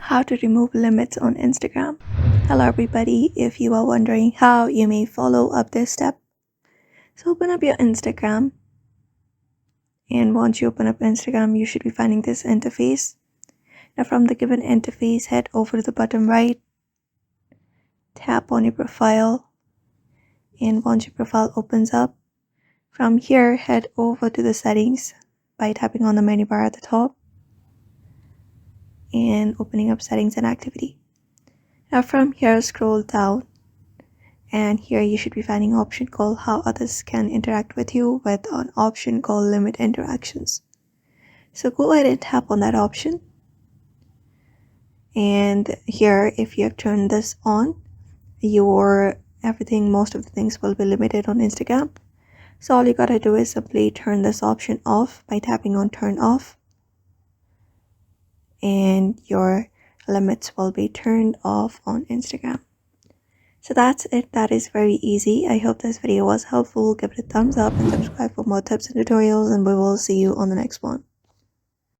How to remove limits on Instagram. Hello everybody, if you are wondering how you may follow up this step, so open up your Instagram, and once you open up Instagram you should be finding this interface. Now from the given interface, head over to the bottom right, tap on your profile, and once your profile opens up, from here head over to the settings by tapping on the menu bar at the top and opening up settings and activity. Now from here scroll down, and here you should be finding an option called how others can interact with you, with an option called limit interactions. So go ahead and tap on that option, and here if you have turned this on, most of the things will be limited on Instagram. So all you gotta do is simply turn this option off by tapping on turn off, and your limits will be turned off on Instagram. So that's it. That is very easy. I hope this video was helpful. Give it a thumbs up and subscribe for more tips and tutorials, and we will see you on the next one.